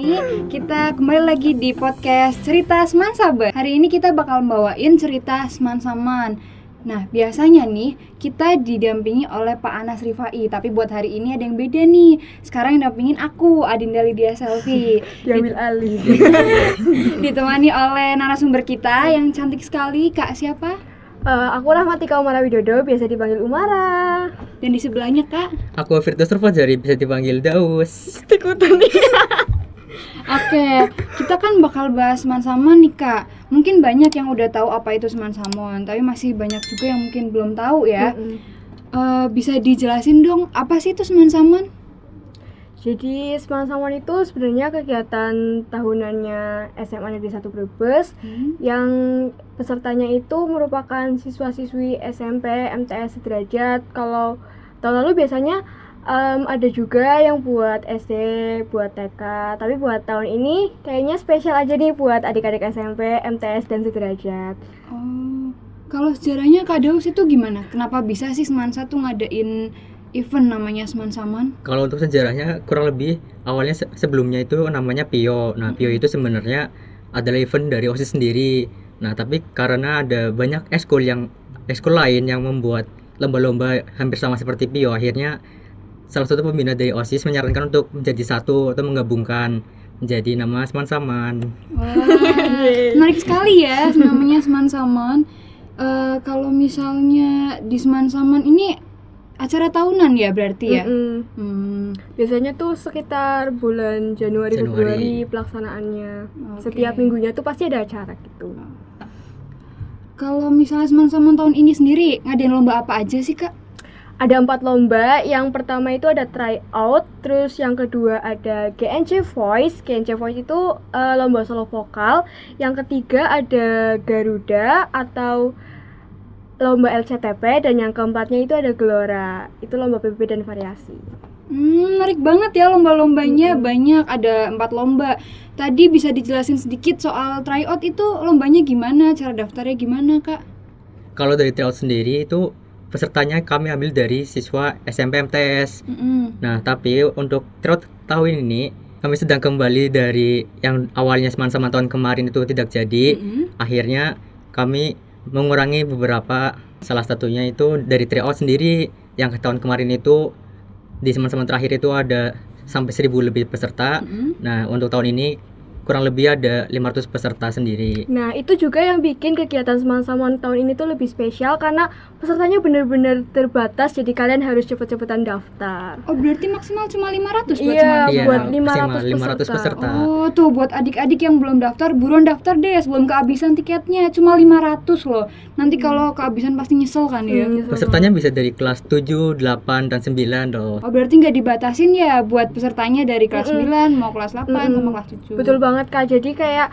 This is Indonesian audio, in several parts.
nih kita kembali lagi di podcast Cerita Semansaban. Hari ini kita bakal bawain cerita Semansaman. Nah, biasanya nih kita didampingi oleh Pak Anas Rifai, tapi buat hari ini ada yang beda nih. Sekarang yang dampingin aku, Adinda Lydia Selvi. Diambil alih. Ditemani oleh narasumber kita yang cantik sekali, Kak siapa? Aku Rahmatika Umara Widodo, biasa dipanggil Umara. Dan di sebelahnya Kak? Aku Firdaus Fajari, bisa dipanggil Daus. Ikutan nih. Oke, kita kan bakal bahas Semansaman nih Kak. Mungkin banyak yang udah tahu apa itu Semansaman, tapi masih banyak juga yang mungkin belum tahu ya. Bisa dijelasin dong, apa sih itu Semansaman? Jadi Semansaman itu sebenarnya kegiatan tahunannya SMA Negeri 1 Brebes yang pesertanya itu merupakan siswa-siswi SMP MTS sederajat. Kalau tahun lalu biasanya ada juga yang buat SD, buat TK, tapi buat tahun ini kayaknya spesial aja nih buat adik-adik SMP, MTS, dan sederajat. Oh, kalau sejarahnya Kak Daus itu gimana? Kenapa bisa sih Semansa tuh ngadain event namanya Semansaman? Kalau untuk sejarahnya kurang lebih awalnya sebelumnya itu namanya PIO. Nah, PIO itu sebenarnya adalah event dari OSIS sendiri. Nah, tapi karena ada banyak ekskul lain yang membuat lomba-lomba hampir sama seperti PIO, akhirnya salah satu pembina dari OSIS menyarankan untuk menjadi satu atau menggabungkan menjadi nama Semansaman. Wah, menarik sekali ya namanya Semansaman. Kalau misalnya di Semansaman ini acara tahunan ya berarti ya? Biasanya tuh sekitar bulan Januari. Februari pelaksanaannya. Okay. Setiap minggunya tuh pasti ada acara gitu. Kalau misalnya Semansaman tahun ini sendiri ngadain lomba apa aja sih Kak? Ada 4 lomba. Yang pertama itu ada tryout, terus yang kedua ada GNC Voice. GNC Voice itu lomba solo vokal. Yang ketiga ada Garuda atau lomba LCTP, dan yang keempatnya itu ada Gelora. Itu lomba PBB dan variasi. Menarik banget ya lomba-lombanya. Banyak, ada 4 lomba. Tadi bisa dijelasin sedikit soal tryout itu lombanya gimana? Cara daftarnya gimana Kak? Kalau dari tryout sendiri itu pesertanya kami ambil dari siswa SMP MTS. Nah, tapi untuk tryout tahun ini kami sedang kembali dari yang awalnya Semansaman tahun kemarin itu tidak jadi. Akhirnya kami mengurangi beberapa, salah satunya itu dari tryout sendiri yang tahun kemarin itu di Semansaman terakhir itu ada sampai 1000 lebih peserta. Nah, untuk tahun ini kurang lebih ada 500 peserta sendiri. Nah, itu juga yang bikin kegiatan Semansaman tahun ini tuh lebih spesial karena pesertanya benar-benar terbatas, jadi kalian harus cepet-cepetan daftar. Oh, berarti maksimal cuma 500 buat Iya, buat 500 peserta. Oh, tuh buat adik-adik yang belum daftar, buruan daftar deh sebelum kehabisan tiketnya. Cuma 500 loh. Nanti kalau kehabisan pasti nyesel kan ya. Pesertanya bisa dari kelas 7, 8, dan 9 loh. Oh, berarti nggak dibatasin ya buat pesertanya dari kelas 9 mau kelas 8 sama kelas 7. Betul banget Kak, jadi kayak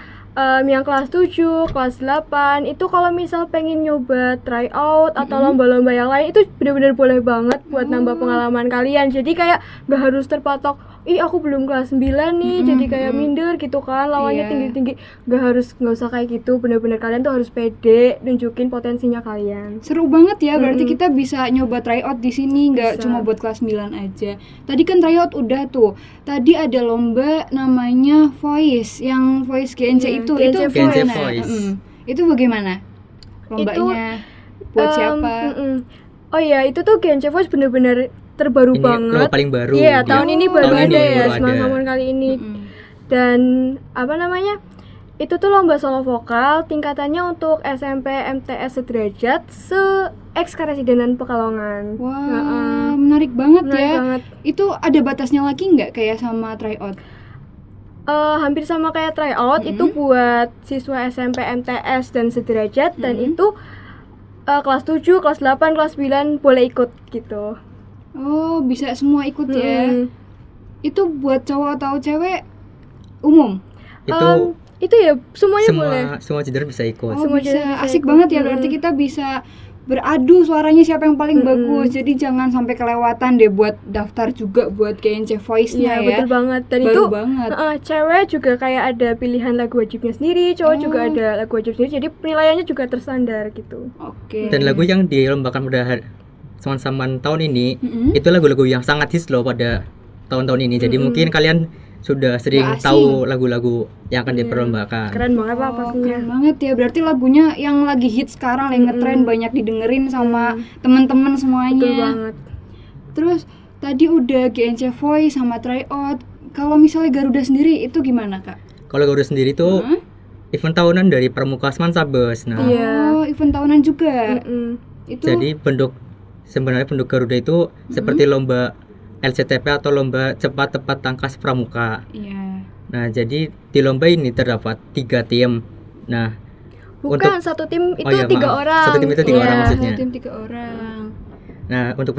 yang kelas 7, kelas 8 itu kalau misal pengen nyoba tryout atau lomba-lomba yang lain itu benar-benar boleh banget buat nambah pengalaman kalian. Jadi kayak gak harus terpatok, ih aku belum kelas 9 nih, jadi kayak minder gitu kan, lawannya tinggi-tinggi. Gak usah kayak gitu, benar-benar kalian tuh harus pede, nunjukin potensinya kalian. Seru banget ya, berarti kita bisa nyoba tryout di sini, nggak cuma buat kelas 9 aja. Tadi kan tryout udah tuh. Tadi ada lomba namanya Voice, yang Voice GNC itu GNC gimana? Voice. Itu bagaimana? Lombanya buat siapa? Oh iya, itu tuh GNC Voice bener-bener terbaru Ini banget. lomba paling baru. Iya, tahun ini baru tahun ada ini ya, baru Semansaman kali ini. Dan apa namanya? Itu tuh lomba solo vokal tingkatannya untuk SMP MTS sederajat se-ex-Karesidenan Pekalongan. Wah, menarik banget Menarik ya. banget. Itu ada batasnya lagi nggak kayak sama tryout? Hampir sama kayak tryout, itu buat siswa SMP MTS dan sederajat, dan itu kelas 7, kelas 8, kelas 9 boleh ikut gitu. Oh, bisa semua ikut ya. Itu buat cowok atau cewek umum? Itu ya semuanya boleh. Semua gender bisa ikut. Oh, Semua bisa. jenis Asik ikut. banget ya, berarti kita bisa beradu suaranya siapa yang paling bagus. Jadi jangan sampai kelewatan deh buat daftar juga buat GNC Voice-nya ya. Iya, betul banget. Dan baru itu banget. Cewek juga kayak ada pilihan lagu wajibnya sendiri, cowok juga ada lagu wajib sendiri. Jadi penilaiannya juga terstandar gitu. Oke. Dan lagu yang dilombakan pada Semansaman tahun ini itu lagu-lagu yang sangat hits loh pada tahun-tahun ini. Jadi mungkin kalian sudah sering Nggak asing. tahu lagu-lagu yang akan Iya. diperlombakan. Keren banget lah Oh, pastinya. keren banget ya. Berarti lagunya yang lagi hit sekarang, lagi ngetren, banyak didengerin sama teman-teman semuanya. Betul banget. Terus tadi udah GNC Voice sama Tryout. Kalau misalnya Garuda sendiri itu gimana, Kak? Kalau Garuda sendiri tuh Hah? event tahunan dari Pramuka Semansabes. Nah, Iya. Oh, event tahunan juga. Itu jadi sebenarnya bentuk Garuda itu seperti lomba LCTP atau lomba cepat tepat tangkas pramuka. iya. Nah, jadi di lomba ini terdapat 3 tim. Nah, Bukan satu tim itu Oh iya, 3 maaf. orang. Satu tim itu 3 Iya. orang maksudnya. Satu tim 3 orang. nah untuk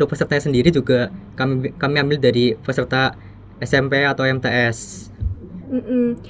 pesertanya sendiri juga kami ambil dari peserta SMP atau MTS.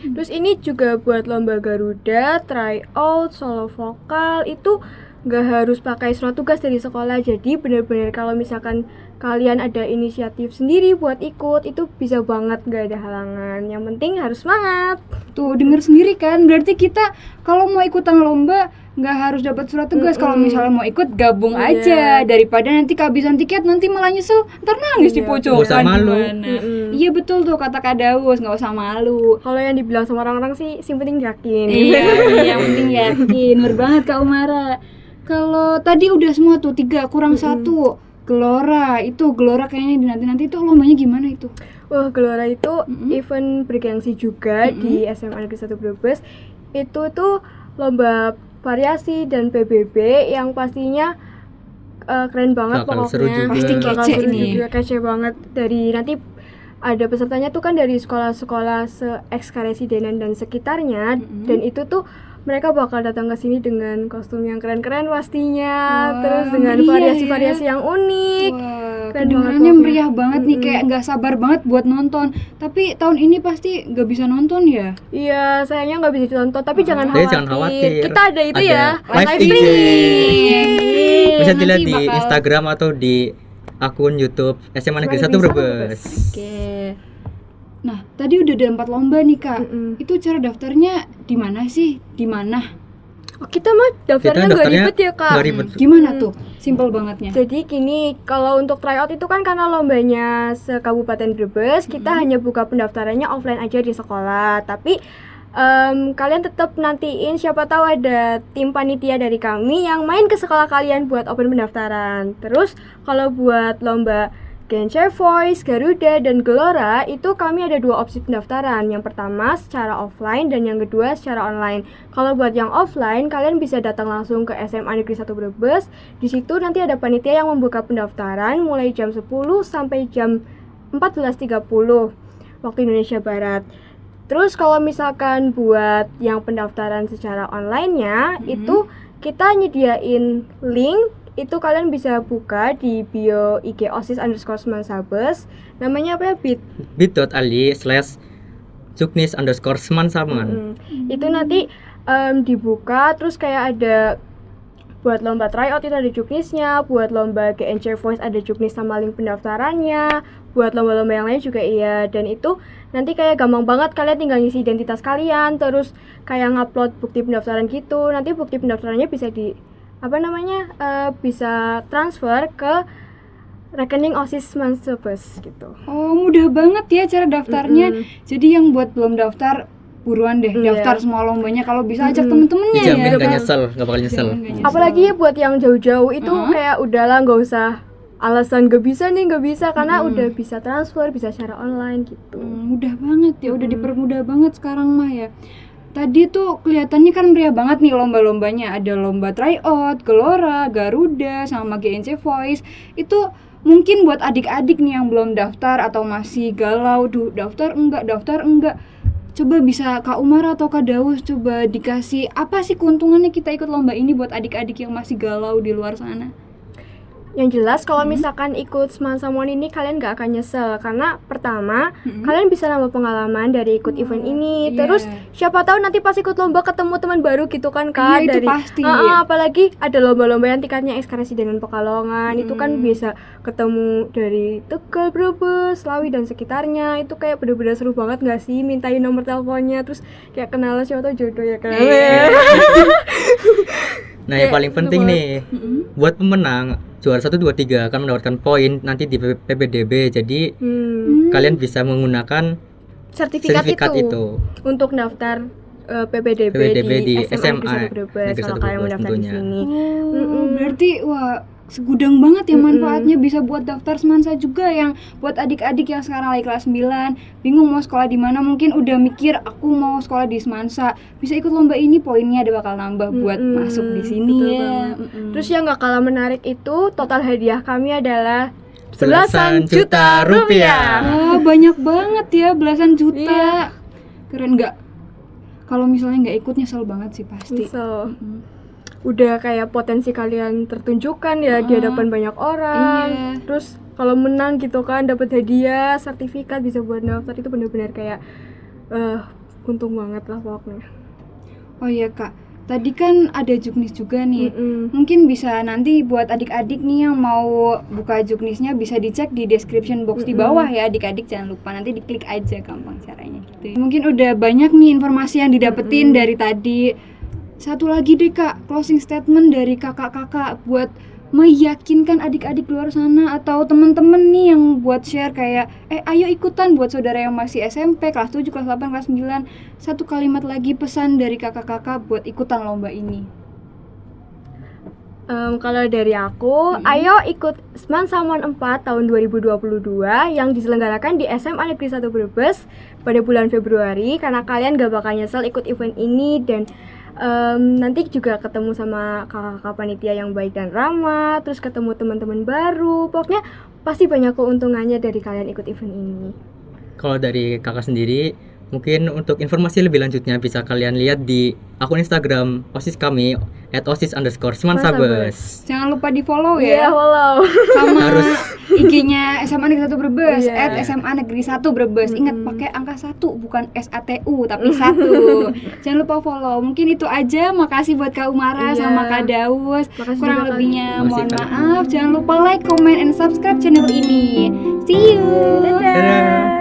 Terus ini juga buat lomba Garuda, tryout, solo vokal itu nggak harus pakai surat tugas dari sekolah. Jadi benar-benar kalau misalkan kalian ada inisiatif sendiri buat ikut itu bisa banget, nggak ada halangan. Yang penting harus semangat. Tuh denger sendiri kan, berarti kita kalau mau ikutan lomba nggak harus dapat surat tugas. Kalau misalnya mau ikut gabung Iya. aja, daripada nanti kehabisan tiket nanti malah nyesel, ntar nangis di Iya. pojokan. Nggak usah malu. Gimana? Iya betul tuh kata Kak Daus, nggak usah malu. Kalau yang dibilang sama orang-orang sih, yang penting yakin. Iya, yang penting yakin. Bener banget Kak Umara. Kalau tadi udah semua tuh 3 kurang 1. Gelora kayaknya nanti itu lombanya gimana itu? Wah, Gelora itu event bergengsi juga di SMA Negeri 1 Brebes. Itu tuh lomba variasi dan PBB yang pastinya keren banget Bakal pokoknya. seru juga. Pasti Bakal kece seru nih. juga, kece banget. Dari nanti ada pesertanya tuh kan dari sekolah-sekolah se-Ekskaresidenan dan sekitarnya, dan itu tuh mereka bakal datang ke sini dengan kostum yang keren-keren pastinya, Wah, terus dengan meriah variasi-variasi yang unik. Wah, Keren kedengarannya banget meriah banget nih, kayak nggak sabar banget buat nonton. Tapi tahun ini pasti nggak bisa nonton ya? Iya, sayangnya nggak bisa ditonton, tapi jangan Tapi khawatir. jangan khawatir. Kita ada itu Ada ya, live streaming. Bisa dilihat Nanti di bakal- Instagram atau di akun YouTube SMA Negeri 1 Brebes. Oke. Nah, tadi udah ada 4 lomba nih Kak. Itu cara daftarnya di mana sih? Di mana? Oh, kita mah daftarnya nggak ribet ya kak. nggak ribet. Gimana tuh? Simpel bangetnya. Jadi gini, kalau untuk tryout itu kan karena lombanya se-Kabupaten Brebes, kita hanya buka pendaftarannya offline aja di sekolah. Tapi kalian tetap nantiin, siapa tahu ada tim panitia dari kami yang main ke sekolah kalian buat open pendaftaran. Terus kalau buat lomba GNC Voice, Garuda, dan Gelora itu kami ada 2 opsi pendaftaran. Yang pertama secara offline dan yang kedua secara online. Kalau buat yang offline, kalian bisa datang langsung ke SMA Negeri 1 Brebes. Di situ nanti ada panitia yang membuka pendaftaran mulai jam 10 sampai jam 14.30 waktu Indonesia Barat. Terus kalau misalkan buat yang pendaftaran secara online-nya itu kita nyediain link. Itu kalian bisa buka di bio IG OSIS_Semansabes. Namanya apa ya? bit.ly/juknis_semansaman. Itu nanti dibuka, terus kayak ada buat lomba tryout itu ada juknisnya, buat lomba GNC Voice ada juknis sama link pendaftarannya, buat lomba-lomba yang lain juga iya. Dan itu nanti kayak gampang banget, kalian tinggal ngisi identitas kalian, terus kayak ngupload bukti pendaftaran gitu. Nanti bukti pendaftarannya bisa bisa transfer ke rekening OSIS Semansabes gitu. Oh, mudah banget ya cara daftarnya. Jadi yang buat belum daftar buruan deh daftar semua lombanya, kalau bisa ajak temen-temennya Dijamin ya. gak nyesel, gak bakal nyesel. Jamin gak nyesel. Apalagi buat yang jauh-jauh itu kayak udahlah, nggak usah alasan gak bisa karena udah bisa transfer, bisa secara online gitu. Mudah banget ya, udah dipermudah banget sekarang mah ya. Tadi tuh kelihatannya kan meriah banget nih lomba-lombanya. Ada lomba tryout, Gelora, Garuda, sama GNC Voice. Itu mungkin buat adik-adik nih yang belum daftar atau masih galau, daftar enggak. Coba bisa Kak Umar atau Kak Daus coba dikasih apa sih keuntungannya kita ikut lomba ini buat adik-adik yang masih galau di luar sana? Yang jelas kalau misalkan ikut Semansamon ini kalian gak akan nyesel, karena pertama kalian bisa nambah pengalaman dari ikut event ini. Terus siapa tahu nanti pas ikut lomba ketemu teman baru gitu kan kak. Iya, itu pasti. Apalagi ada lomba-lomba yang tingkatnya Ekskaresidenan Pekalongan, itu kan bisa ketemu dari Tegal, Brebes, Slawi dan sekitarnya. Itu kayak bener-bener seru banget gak sih, mintain nomor teleponnya, terus kayak kenalan, siapa tahu jodoh ya kan. Nah, yang paling penting nih, buat pemenang juara 1, 2, 3 akan mendapatkan poin nanti di PPDB. Jadi kalian bisa menggunakan sertifikat itu untuk daftar PPDB di SMA Negeri 1 Brebes kalau kalian mau daftar di sini. Berarti wah segudang banget ya manfaatnya, bisa buat daftar semansa juga yang buat adik-adik yang sekarang lagi kelas 9 bingung mau sekolah di mana, mungkin udah mikir aku mau sekolah di semansa, bisa ikut lomba ini, poinnya ada bakal nambah buat masuk di sini ya. Terus yang gak kalah menarik itu total hadiah kami adalah belasan juta rupiah. Wah, banyak banget ya, belasan juta. Keren nggak? Kalau misalnya nggak ikut nyesel banget sih pasti. Udah kayak potensi kalian tertunjukkan ya di hadapan banyak orang. Terus kalau menang gitu kan dapat hadiah, sertifikat, bisa buat daftar, itu benar-benar kayak untung banget lah pokoknya. Oh iya Kak, tadi kan ada Juknis juga nih. Mungkin bisa nanti buat adik-adik nih yang mau buka Juknisnya bisa dicek di description box di bawah ya adik-adik, jangan lupa nanti diklik aja, gampang caranya gitu. Mungkin udah banyak nih informasi yang didapetin dari tadi. Satu lagi deh Kak, closing statement dari kakak-kakak buat meyakinkan adik-adik luar sana atau temen-temen nih yang buat share kayak ayo ikutan buat saudara yang masih SMP kelas 7, kelas 8, kelas 9. Satu kalimat lagi pesan dari kakak-kakak buat ikutan lomba ini. Kalau dari aku, ayo ikut Semansaman 4 tahun 2022 yang diselenggarakan di SMA Negeri 1 Brebes pada bulan Februari, karena kalian gak bakal nyesel ikut event ini. Dan nanti juga ketemu sama kakak-kakak panitia yang baik dan ramah, terus ketemu teman-teman baru, pokoknya pasti banyak keuntungannya dari kalian ikut event ini. Kalau dari kakak sendiri, mungkin untuk informasi lebih lanjutnya bisa kalian lihat di akun Instagram OSIS kami @osis_semansabes. Jangan lupa di follow ya. Follow. Sama harus IG-nya SMA Negeri 1 Brebes @SMA Negeri 1 Brebes. Ingat pakai angka 1 bukan SATU tapi 1. Jangan lupa follow. Mungkin itu aja. Makasih buat Kak Umara sama Kak Daus. Kurang lebihnya mohon maaf. Jangan lupa like, comment, and subscribe channel ini. See you. Dadah.